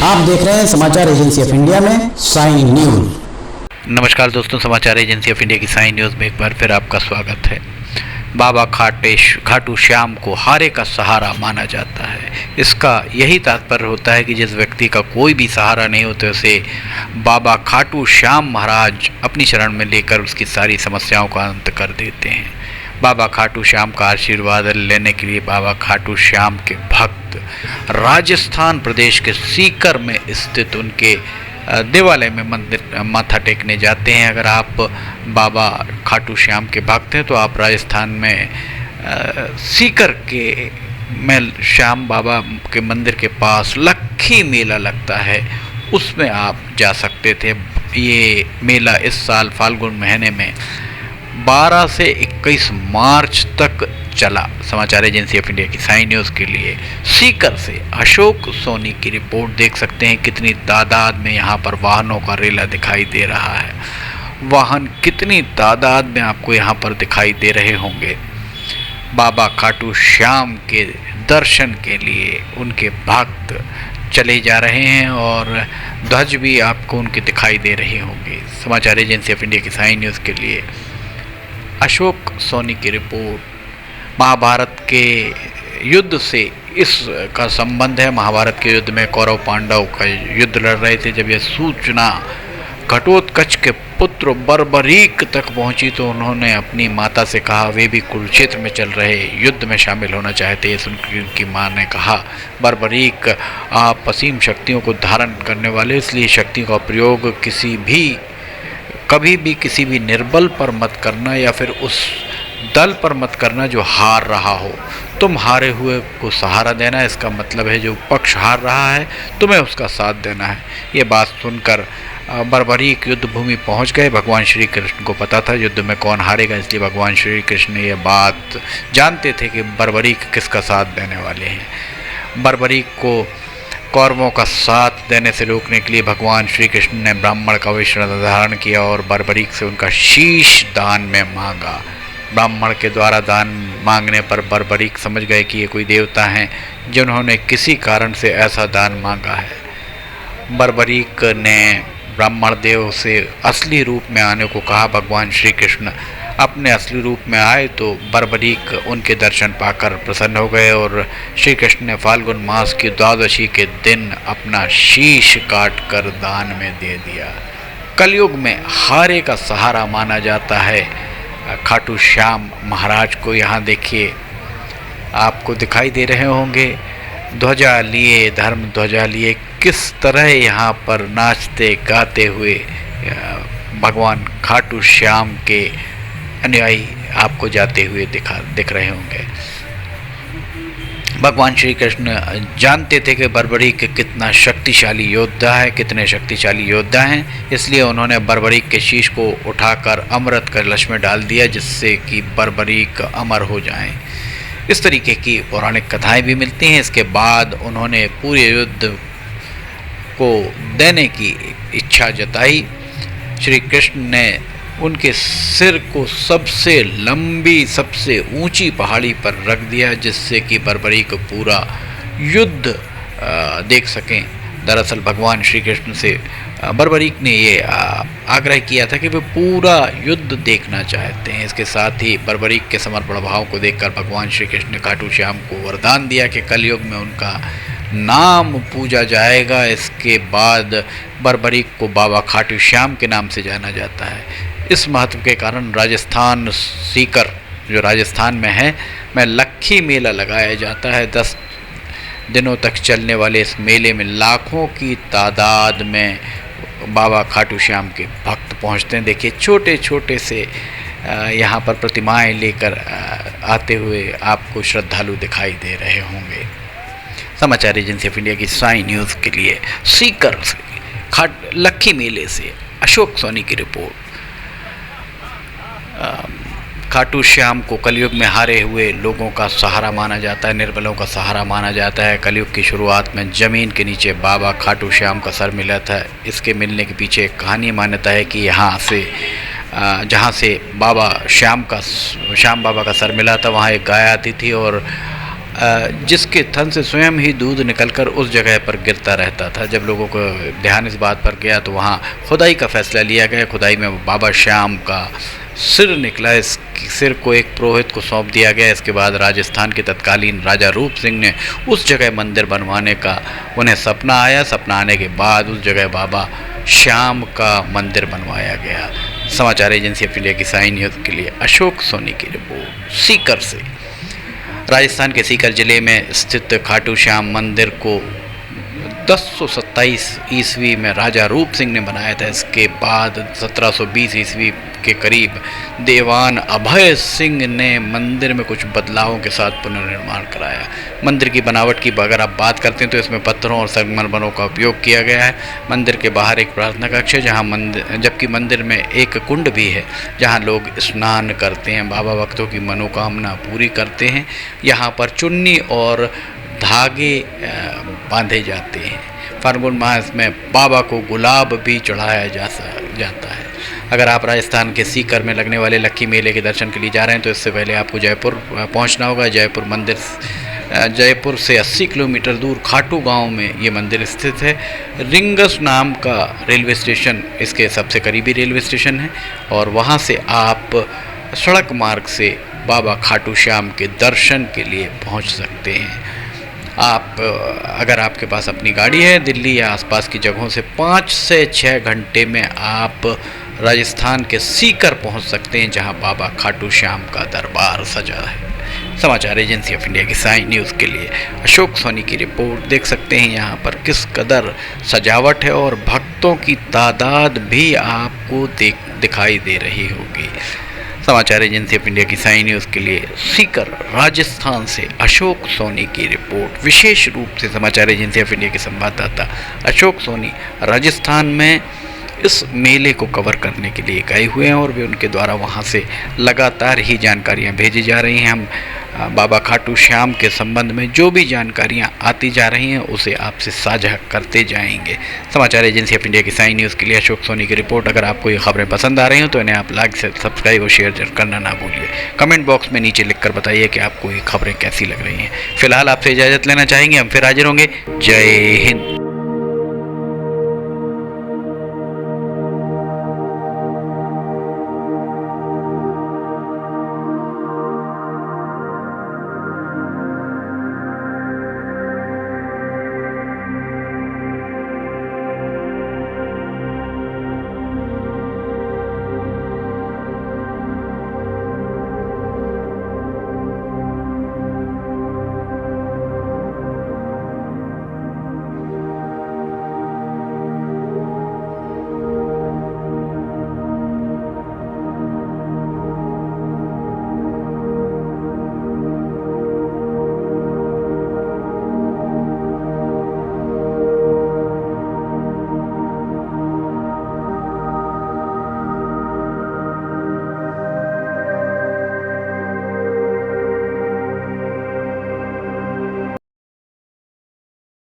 आप देख रहे हैं समाचार एजेंसी ऑफ इंडिया में साइन न्यूज। नमस्कार दोस्तों, समाचार एजेंसी ऑफ इंडिया की साइन न्यूज़ में एक बार फिर आपका स्वागत है। बाबा खाटू श्याम को हारे का सहारा माना जाता है। इसका यही तात्पर्य होता है कि जिस व्यक्ति का कोई भी सहारा नहीं होता उसे बाबा खाटू श्याम महाराज अपनी शरण में लेकर उसकी सारी समस्याओं का अंत कर देते हैं। बाबा खाटू श्याम का आशीर्वाद लेने के लिए बाबा खाटू श्याम के भक्त राजस्थान प्रदेश के सीकर में स्थित उनके देवालय में मंदिर माथा टेकने जाते हैं। अगर आप बाबा खाटू श्याम के भक्त हैं तो आप राजस्थान में सीकर के में श्याम बाबा के मंदिर के पास लक्खी मेला लगता है, उसमें आप जा सकते थे। ये मेला इस साल फाल्गुन महीने में 12 से 21 मार्च तक चला। समाचार एजेंसी ऑफ इंडिया की साइन न्यूज़ के लिए सीकर से अशोक सोनी की रिपोर्ट देख सकते हैं। कितनी तादाद में यहाँ पर वाहनों का रेला दिखाई दे रहा है। वाहन कितनी तादाद में आपको यहाँ पर दिखाई दे रहे होंगे। बाबा खाटू श्याम के दर्शन के लिए उनके भक्त चले जा रहे हैं और ध्वज भी आपको उनके दिखाई दे रहे होंगे। समाचार एजेंसी ऑफ इंडिया की साइन न्यूज़ के लिए अशोक सोनी की रिपोर्ट। महाभारत के युद्ध से इसका संबंध है। महाभारत के युद्ध में कौरव पांडव का युद्ध लड़ रहे थे। जब यह सूचना घटोत्कच के पुत्र बर्बरीक तक पहुंची तो उन्होंने अपनी माता से कहा, वे भी कुरुक्षेत्र में चल रहे युद्ध में शामिल होना चाहते हैं। सुनकर उनकी माँ ने कहा, बर्बरीक आप असीम शक्तियों को धारण करने वाले, इसलिए शक्ति का प्रयोग कभी भी किसी भी निर्बल पर मत करना या फिर उस दल पर मत करना जो हार रहा हो। तुम हारे हुए को सहारा देना, इसका मतलब है जो पक्ष हार रहा है तुम्हें उसका साथ देना है। ये बात सुनकर बर्बरीक युद्ध भूमि पहुंच गए। भगवान श्री कृष्ण को पता था युद्ध में कौन हारेगा, इसलिए भगवान श्री कृष्ण ने यह बात जानते थे कि बर्बरीक किसका साथ देने वाले हैं। बर्बरीक को कौरवों का साथ देने से रोकने के लिए भगवान श्री कृष्ण ने ब्राह्मण का वेश धारण किया और बर्बरीक से उनका शीश दान में मांगा। ब्राह्मण के द्वारा दान मांगने पर बर्बरीक समझ गए कि ये कोई देवता हैं जिन्होंने किसी कारण से ऐसा दान मांगा है। बर्बरीक ने ब्राह्मण देव से असली रूप में आने को कहा। भगवान श्री कृष्ण अपने असली रूप में आए तो बर्बरीक उनके दर्शन पाकर प्रसन्न हो गए और श्री कृष्ण ने फाल्गुन मास की द्वादशी के दिन अपना शीश काट कर दान में दे दिया। कलयुग में हारे का सहारा माना जाता है खाटू श्याम महाराज को। यहाँ देखिए, आपको दिखाई दे रहे होंगे ध्वजा लिए, धर्म ध्वजा लिए, किस तरह यहाँ पर नाचते गाते हुए भगवान खाटू श्याम के अनुयायी आपको जाते हुए दिख रहे होंगे। भगवान श्री कृष्ण जानते थे कि बर्बरीक कितना शक्तिशाली योद्धा है, कितने शक्तिशाली योद्धा हैं, इसलिए उन्होंने बर्बरीक के शीश को उठाकर अमृत कलश में डाल दिया जिससे कि बर्बरीक अमर हो जाएं। इस तरीके की पौराणिक कथाएं भी मिलती हैं। इसके बाद उन्होंने पूरे युद्ध को देने की इच्छा जताई। श्री कृष्ण ने उनके सिर को सबसे लंबी, सबसे ऊंची पहाड़ी पर रख दिया जिससे कि बर्बरीक पूरा युद्ध देख सकें। दरअसल भगवान श्री कृष्ण से बर्बरीक ने ये आग्रह किया था कि वे पूरा युद्ध देखना चाहते हैं। इसके साथ ही बर्बरीक के समर्पण भाव को देखकर भगवान श्री कृष्ण ने खाटू श्याम को वरदान दिया कि कलयुग में उनका नाम पूजा जाएगा। इसके बाद बर्बरीक को बाबा खाटू श्याम के नाम से जाना जाता है। इस महत्व के कारण राजस्थान सीकर जो राजस्थान में है में लक्खी मेला लगाया जाता है। 10 दिनों तक चलने वाले इस मेले में लाखों की तादाद में बाबा खाटू श्याम के भक्त पहुंचते हैं। देखिए, छोटे छोटे से यहाँ पर प्रतिमाएं लेकर आते हुए आपको श्रद्धालु दिखाई दे रहे होंगे। समाचार एजेंसी ऑफ इंडिया की साइन न्यूज़ के लिए सीकर से लक्खी मेले से अशोक सोनी की रिपोर्ट। खाटू श्याम को कलयुग में हारे हुए लोगों का सहारा माना जाता है, निर्बलों का सहारा माना जाता है। कलयुग की शुरुआत में ज़मीन के नीचे बाबा खाटू श्याम का सर मिला था। इसके मिलने के पीछे एक कहानी मान्यता है कि जहाँ से श्याम बाबा का सर मिला था वहाँ एक गाय आती थी और जिसके थन से स्वयं ही दूध निकलकर उस जगह पर गिरता रहता था। जब लोगों को ध्यान इस बात पर गया तो वहाँ खुदाई का फैसला लिया गया। खुदाई में बाबा श्याम का सिर निकला। इस सिर को एक पुरोहित को सौंप दिया गया। इसके बाद राजस्थान के तत्कालीन राजा रूप सिंह ने उस जगह मंदिर बनवाने का उन्हें सपना आया। सपना आने के बाद उस जगह बाबा श्याम का मंदिर बनवाया गया। समाचार एजेंसी ऑफ इंडिया की साई न्यूज़ के लिए अशोक सोनी की रिपोर्ट सीकर से। राजस्थान के सीकर जिले में स्थित खाटू श्याम मंदिर को 1027 ईस्वी में राजा रूप सिंह ने बनाया था। इसके बाद 1720 ईस्वी के करीब देवान अभय सिंह ने मंदिर में कुछ बदलावों के साथ पुनर्निर्माण कराया। मंदिर की बनावट की अगर आप बात करते हैं तो इसमें पत्थरों और संगमरमरों का उपयोग किया गया है। मंदिर के बाहर एक प्रार्थना कक्ष है जबकि मंदिर में एक कुंड भी है जहां लोग स्नान करते हैं, बाबा भक्तों की मनोकामना पूरी करते हैं। यहाँ पर चुन्नी और धागे बांधे जाते हैं। फाल्गुन मास में बाबा को गुलाब भी चढ़ाया जाता है। अगर आप राजस्थान के सीकर में लगने वाले लक्की मेले के दर्शन के लिए जा रहे हैं तो इससे पहले आपको जयपुर पहुंचना होगा। जयपुर से 80 किलोमीटर दूर खाटू गांव में ये मंदिर स्थित है। रिंगस नाम का रेलवे स्टेशन इसके सबसे करीबी रेलवे स्टेशन है और वहां से आप सड़क मार्ग से बाबा खाटू श्याम के दर्शन के लिए पहुंच सकते हैं। अगर आपके पास अपनी गाड़ी है, दिल्ली या आसपास की जगहों से 5 से 6 घंटे में आप राजस्थान के सीकर पहुंच सकते हैं जहां बाबा खाटू श्याम का दरबार सजा है। समाचार एजेंसी ऑफ इंडिया की साई न्यूज़ के लिए अशोक सोनी की रिपोर्ट। देख सकते हैं यहाँ पर किस कदर सजावट है और भक्तों की तादाद भी आपको दिखाई दे रही होगी। समाचार एजेंसी ऑफ इंडिया की साई न्यूज़ के लिए सीकर राजस्थान से अशोक सोनी की रिपोर्ट। विशेष रूप से समाचार एजेंसी ऑफ इंडिया के संवाददाता अशोक सोनी राजस्थान में इस मेले को कवर करने के लिए गए हुए हैं और वे उनके द्वारा वहां से लगातार ही जानकारियां भेजी जा रही हैं। हम बाबा खाटू श्याम के संबंध में जो भी जानकारियां आती जा रही हैं उसे आपसे साझा करते जाएंगे। समाचार एजेंसी ऑफ इंडिया की साई न्यूज़ के लिए अशोक सोनी की रिपोर्ट। अगर आपको ये खबरें पसंद आ रही हो तो इन्हें आप लाइक सब्सक्राइब और शेयर करना ना भूलिए। कमेंट बॉक्स में नीचे लिखकर बताइए कि आपको ये खबरें कैसी लग रही हैं। फिलहाल आपसे इजाज़त लेना चाहेंगे, हम फिर हाजिर होंगे। जय हिंद।